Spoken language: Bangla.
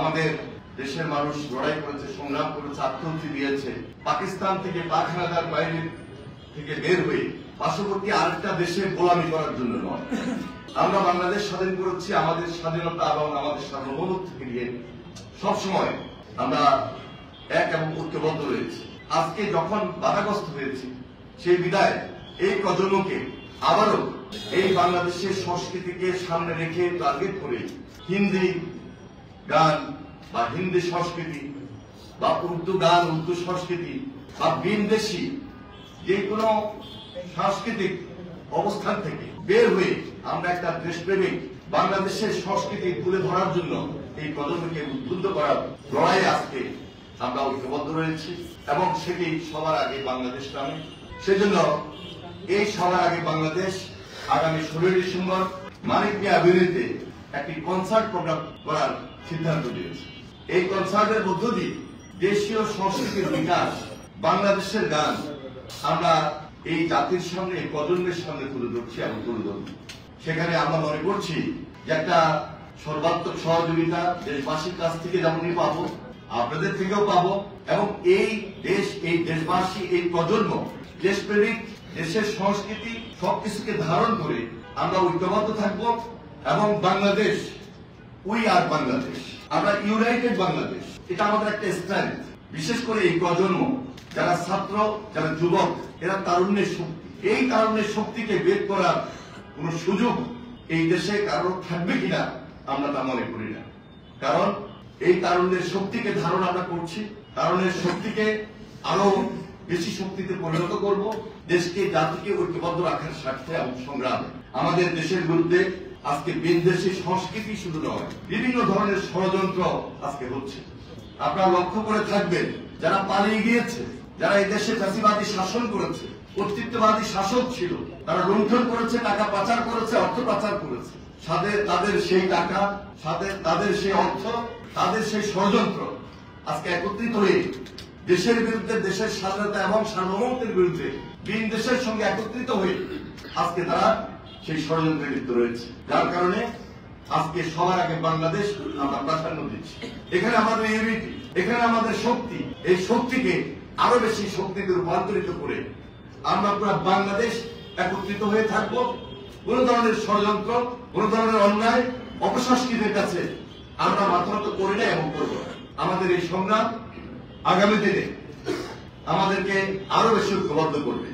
আমাদের দেশের মানুষ লড়াই করেছে, সংগ্রাম করেছে, আত্মহত্যা দিয়েছে। পাকিস্তান থেকে পাক হানাদার বাইরে থেকে বের হয়ে পার্শ্ববর্তী আরেকটা দেশে গোলামি করার জন্য নয়। আমরা বাংলাদেশ স্বাধীন করেছি আমাদের স্বাধীনতা এবং আমাদের সার্বভৌমত্ব থেকে নিয়ে সবসময় আমরা এক এবং ঐক্যবদ্ধ রয়েছি। আজকে যখন বাধাগ্রস্ত হয়েছি সেই বিদায় এই প্রজন্মকে আবারও এই বাংলাদেশের সংস্কৃতিকে সামনে রেখে টার্গেট করে হিন্দি গান বা হিন্দি সংস্কৃতি বা উর্দু গান, উর্দু সংস্কৃতি বা বিদেশি যে কোনো সাংস্কৃতিক অবস্থান থেকে বের হয়ে আমরা একটা দেশপ্রেমিক বাংলাদেশের সংস্কৃতি তুলে ধরার জন্য এই প্রজন্মকে উদ্বুদ্ধ করার লড়াইয়ে আজকে আমরা ঐক্যবদ্ধ রয়েছি এবং সেটি সবার আগে বাংলাদেশ নামে। সেজন্য এই সবার আগে বাংলাদেশ আগামী 16 ডিসেম্বর মানিক মিয়া অ্যাভিনিউতে একটি কনসার্ট প্রোগ্রাম করার সিদ্ধান্ত নিয়েছে। এই কনসার্টের মধ্য দিয়ে দেশীয় সংস্কৃতির বিকাশ, বাংলাদেশের গান আমরা এই জাতির সামনে, এই প্রজন্মের সামনে তুলে ধরছি এবং তুলে ধরব। সেখানে আমরা মনে করছি যে একটা সর্বাত্মক সহযোগিতা দেশবাসীর কাছ থেকে যেমনই পাবো, আপনাদের থেকেও পাবো এবং এই দেশ, এই দেশবাসী, এই প্রজন্ম দেশপ্রেমিক, দেশের সংস্কৃতি সবকিছুকে ধারণ করে আমরা ঐক্যবদ্ধ থাকবো এবং বাংলাদেশ, উই আর বাংলাদেশ, আমরা ইউনাইটেড বাংলাদেশ, এটা আমাদের একটা স্ট্রেংথ। বিশেষ করে এই প্রজন্ম যারা ছাত্র, যারা যুবক, এরা তারুণ্যের শক্তি। এই তারুণ্যের শক্তিকে বের করার কোন সুযোগ এই দেশে কারো থাকবে কিনা আমরা তা মনে করি না। কারণ এই তারুণ্যের শক্তিকে ধারণ আমরা করছি, তারুণ্যের শক্তিকে আরো বেশি শক্তিতে পরিণত করব, দেশকে, জাতিকে ঐক্যবদ্ধ রাখার স্বার্থে এবং সংগ্রামে। আমাদের দেশের বিরুদ্ধে আজকে বিদেশি সংস্কৃতি শুধু নয়, বিভিন্ন ধরনের ষড়যন্ত্র আজকে হচ্ছে। আপনারা লক্ষ্য করে থাকবেন, যারা পালিয়ে গিয়েছে, যারা এই দেশে ফ্যাসিবাদী শাসন করেছে, কর্তৃত্ববাদী শাসক ছিল, তারা লুণ্ঠন করেছে, টাকা পাচার করেছে, অর্থ পাচার করেছে। তাদের সেই টাকা, তাদের সেই অর্থ, তাদের সেই ষড়যন্ত্র আজকে একত্রিত হয়ে দেশের বিরুদ্ধে, দেশের স্বাধীনতা এবং সার্বভৌমত্বের বিরুদ্ধে ভিন দেশের সঙ্গে একত্রিত হয়ে আজকে তারা সেই ষড়যন্ত্রে লিপ্ত রয়েছে। যার কারণে আজকে সবার আগে বাংলাদেশ আমরা প্রাধান্য দিচ্ছি। এখানে আমাদের ইউনিটি, এখানে আমাদের শক্তি, এই শক্তিকে আরো বেশি শক্তিতে রূপান্তরিত করে আমরা পুরো বাংলাদেশ একত্রিত হয়ে থাকবো। কোন ধরনের ষড়যন্ত্র, কোন ধরনের অন্যায়, অপসংস্কৃতির কাছে আমরা মাথা নত করি না এবং করব না। আমাদের এই সংগ্রাম আগামী দিনে আমাদেরকে আরো বেশি ঐক্যবদ্ধ করবে।